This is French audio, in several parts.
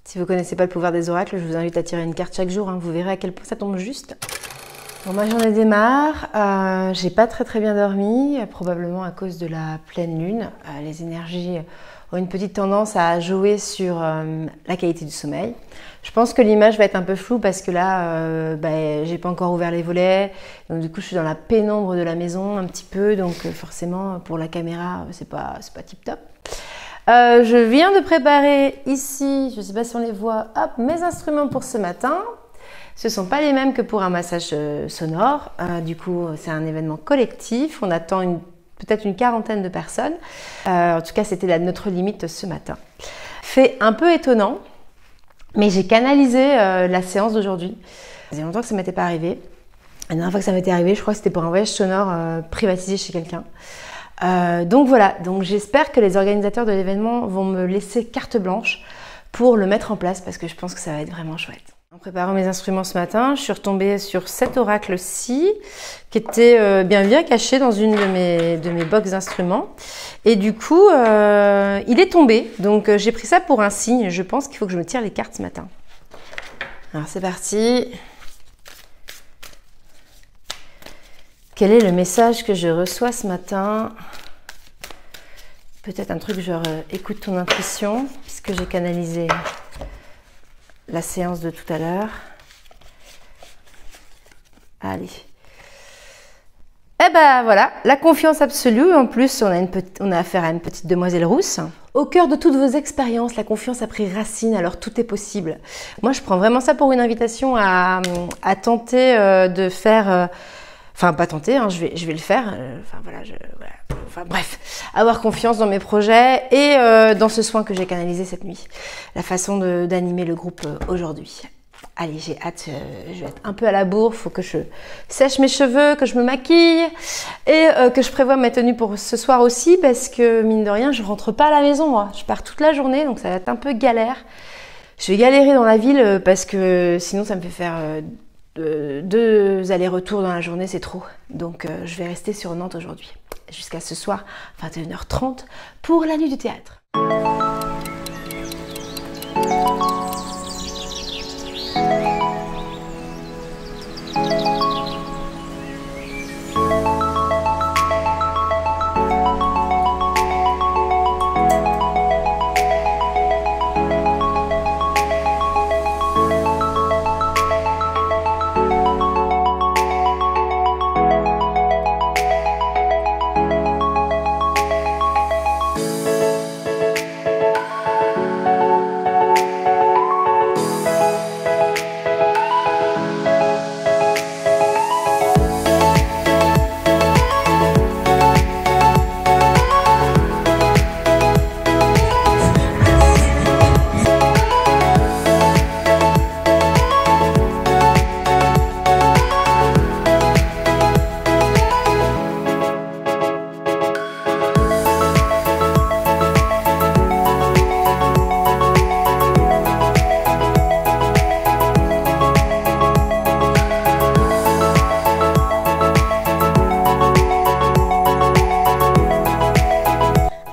Si vous ne connaissez pas le pouvoir des oracles, je vous invite à tirer une carte chaque jour, hein. Vous verrez à quel point ça tombe juste. Bon, ma journée démarre, j'ai pas très bien dormi, probablement à cause de la pleine lune. Les énergies ont une petite tendance à jouer sur la qualité du sommeil. Je pense que l'image va être un peu floue parce que là, j'ai pas encore ouvert les volets, donc du coup je suis dans la pénombre de la maison un petit peu, donc forcément pour la caméra c'est pas tip top. Je viens de préparer ici, je ne sais pas si on les voit, hop, mes instruments pour ce matin. Ce ne sont pas les mêmes que pour un massage sonore. Du coup, c'est un événement collectif. On attend peut-être une quarantaine de personnes. En tout cas, c'était notre limite ce matin. Fait un peu étonnant, mais j'ai canalisé la séance d'aujourd'hui. Ça faisait longtemps que ça ne m'était pas arrivé. La dernière fois que ça m'était arrivé, je crois que c'était pour un voyage sonore privatisé chez quelqu'un. Donc voilà, donc j'espère que les organisateurs de l'événement vont me laisser carte blanche pour le mettre en place parce que je pense que ça va être vraiment chouette. En préparant mes instruments ce matin, je suis retombée sur cet oracle-ci qui était bien caché dans une de mes box d'instruments et du coup il est tombé, donc j'ai pris ça pour un signe. Je pense qu'il faut que je me tire les cartes ce matin. Alors c'est parti. Quel est le message que je reçois ce matin? Peut-être un truc genre écoute ton intuition, puisque j'ai canalisé la séance de tout à l'heure. Allez. Eh ben voilà, la confiance absolue. En plus, on a affaire à une petite demoiselle rousse. Au cœur de toutes vos expériences, la confiance a pris racine, alors tout est possible. Moi, je prends vraiment ça pour une invitation à tenter de faire... Enfin, pas tenter, hein, je vais le faire. Bref, avoir confiance dans mes projets et dans ce soin que j'ai canalisé cette nuit. La façon d'animer le groupe aujourd'hui. Allez, j'ai hâte, je vais être un peu à la bourre. Il faut que je sèche mes cheveux, que je me maquille et que je prévoie mes tenues pour ce soir aussi parce que, mine de rien, je rentre pas à la maison, moi. Je pars toute la journée, donc ça va être un peu galère. Je vais galérer dans la ville parce que sinon, ça me fait faire... 2 allers-retours dans la journée, c'est trop. Donc je vais rester sur Nantes aujourd'hui. Jusqu'à ce soir, 21h30, pour la nuit du théâtre.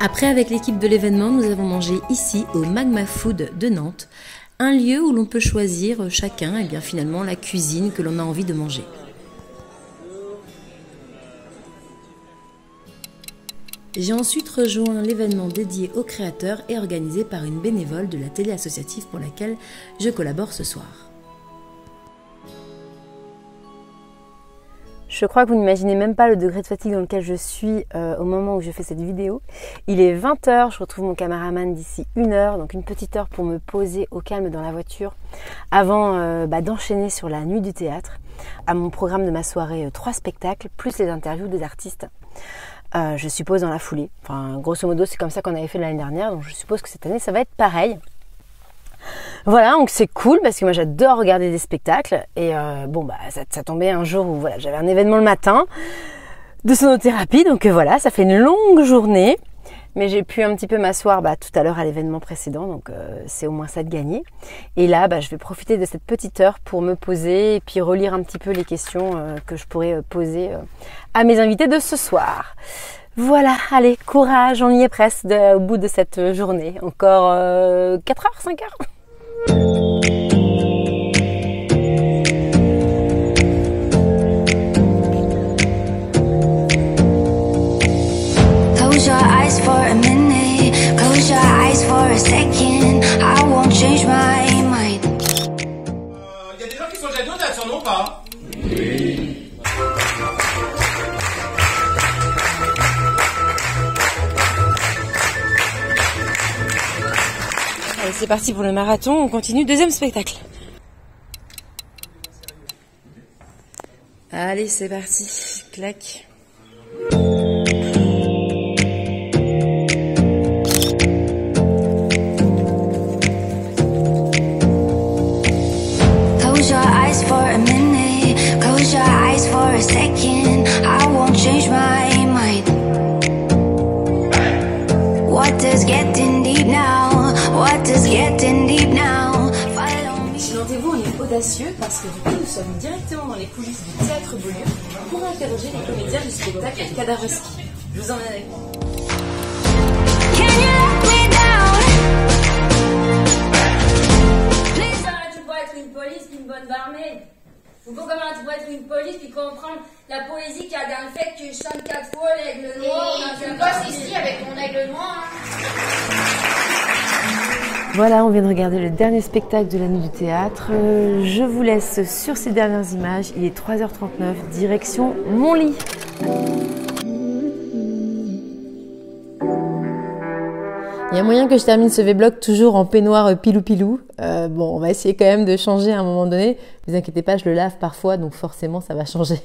Après, avec l'équipe de l'événement, nous avons mangé ici au Magma Food de Nantes, un lieu où l'on peut choisir chacun finalement la cuisine que l'on a envie de manger. J'ai ensuite rejoint l'événement dédié aux créateurs et organisé par une bénévole de la télé associative pour laquelle je collabore ce soir. Je crois que vous n'imaginez même pas le degré de fatigue dans lequel je suis au moment où je fais cette vidéo. Il est 20h, je retrouve mon caméraman d'ici 1 heure, donc une petite heure pour me poser au calme dans la voiture avant d'enchaîner sur la nuit du théâtre, à mon programme de ma soirée 3 spectacles, plus les interviews des artistes. Je suppose dans la foulée. Enfin, grosso modo, c'est comme ça qu'on avait fait l'année dernière, donc je suppose que cette année, ça va être pareil. Voilà, donc c'est cool parce que moi j'adore regarder des spectacles et ça tombait un jour où voilà, j'avais un événement le matin de sonothérapie, donc voilà, ça fait une longue journée, mais j'ai pu un petit peu m'asseoir tout à l'heure à l'événement précédent, donc c'est au moins ça de gagner. Et là, je vais profiter de cette petite heure pour me poser et puis relire un petit peu les questions que je pourrais poser à mes invités de ce soir. Voilà, allez, courage, on y est presque au bout de cette journée. Encore 4 heures, 5 heures. Close your eyes for a minute, close your eyes for a second, I won't change my mind. Y a des gens qui sont jaloux d'action, non pas? Allez, c'est parti pour le marathon, on continue, deuxième spectacle. Allez, c'est parti, clac. Close your eyes for a minute, close your eyes for a second, I won't change my mind. What does getting deep now? What does getting deep now? Follow me. Chez Nantez-vous, on est audacieux parce que du coup, nous sommes directement dans les coulisses du Théâtre Beaulieu pour interroger les comédiens du spectacle Cadavreski. Je vous emmène avec moi. Can you let me down? Tu pourrais être une police puis une bonne barmaid. Ou comment tu pourrais être une police puis comprendre la poésie qu'il y a dans le fait que je chante 4 fois l'aigle noir. Je bosse ici avec mon aigle noir. Voilà, on vient de regarder le dernier spectacle de la nuit du théâtre. Je vous laisse sur ces dernières images. Il est 3h39, direction mon lit. Il y a moyen que je termine ce V-Blog toujours en peignoir pilou-pilou. Bon, on va essayer quand même de changer à un moment donné. Ne vous inquiétez pas, je le lave parfois, donc forcément ça va changer.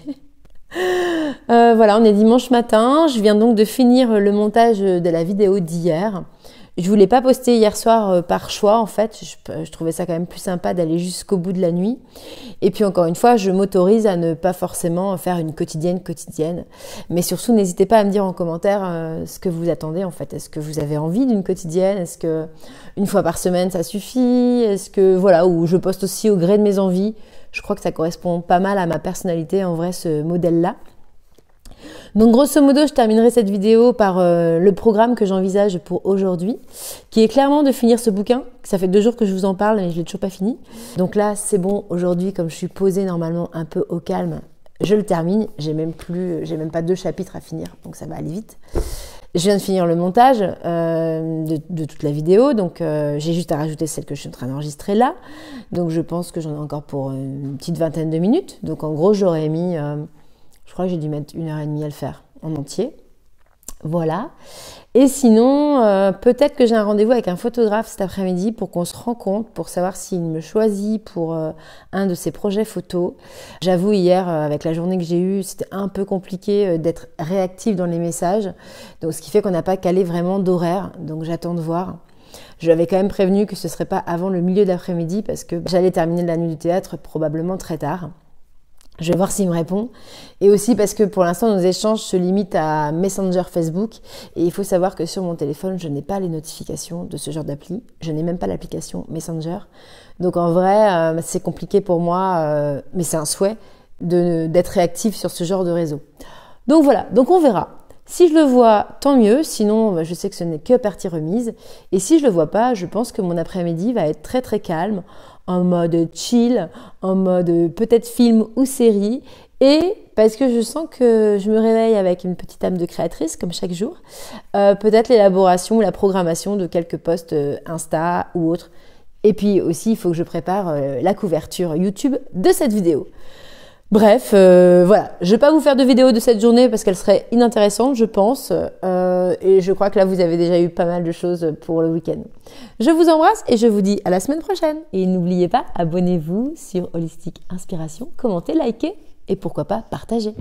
Voilà, on est dimanche matin. Je viens donc de finir le montage de la vidéo d'hier. Je voulais pas poster hier soir par choix en fait, je trouvais ça quand même plus sympa d'aller jusqu'au bout de la nuit. Et puis encore une fois, je m'autorise à ne pas forcément faire une quotidienne. Mais surtout, n'hésitez pas à me dire en commentaire ce que vous attendez en fait. Est-ce que vous avez envie d'une quotidienne? Est-ce que une fois par semaine ça suffit? Est-ce que voilà, ou je poste aussi au gré de mes envies? Je crois que ça correspond pas mal à ma personnalité en vrai, ce modèle-là. Donc grosso modo, je terminerai cette vidéo par le programme que j'envisage pour aujourd'hui, qui est clairement de finir ce bouquin. Ça fait 2 jours que je vous en parle, mais je l'ai toujours pas fini. Donc là, c'est bon, aujourd'hui, comme je suis posée normalement un peu au calme, je le termine. J'ai même pas 2 chapitres à finir, donc ça va aller vite. Je viens de finir le montage de toute la vidéo, donc j'ai juste à rajouter celle que je suis en train d'enregistrer là. Donc je pense que j'en ai encore pour une petite vingtaine de minutes. Donc en gros, j'aurais mis... je crois que j'ai dû mettre 1h30 à le faire en entier. Voilà. Et sinon, peut-être que j'ai un rendez-vous avec un photographe cet après-midi pour qu'on se rencontre, pour savoir s'il me choisit pour un de ses projets photos. J'avoue, hier, avec la journée que j'ai eue, c'était un peu compliqué d'être réactive dans les messages. Donc, ce qui fait qu'on n'a pas calé vraiment d'horaire. Donc, j'attends de voir. Je lui avais quand même prévenu que ce ne serait pas avant le milieu d'après-midi parce que j'allais terminer la nuit du théâtre probablement très tard. Je vais voir s'il me répond. Et aussi parce que pour l'instant, nos échanges se limitent à Messenger Facebook. Et il faut savoir que sur mon téléphone, je n'ai pas les notifications de ce genre d'appli. Je n'ai même pas l'application Messenger. Donc en vrai, c'est compliqué pour moi, mais c'est un souhait d'être réactif sur ce genre de réseau. Donc voilà, donc on verra. Si je le vois, tant mieux. Sinon, je sais que ce n'est que partie remise. Et si je le vois pas, je pense que mon après-midi va être très très calme, en mode chill, en mode peut-être film ou série. Et parce que je sens que je me réveille avec une petite âme de créatrice, comme chaque jour, peut-être l'élaboration ou la programmation de quelques posts Insta ou autres. Et puis aussi, il faut que je prépare la couverture YouTube de cette vidéo. Bref, voilà, je vais pas vous faire de vidéo de cette journée parce qu'elle serait inintéressante, je pense. Et je crois que là, vous avez déjà eu pas mal de choses pour le week-end. Je vous embrasse et je vous dis à la semaine prochaine. Et n'oubliez pas, abonnez-vous sur Holistic Inspiration, commentez, likez et pourquoi pas partagez.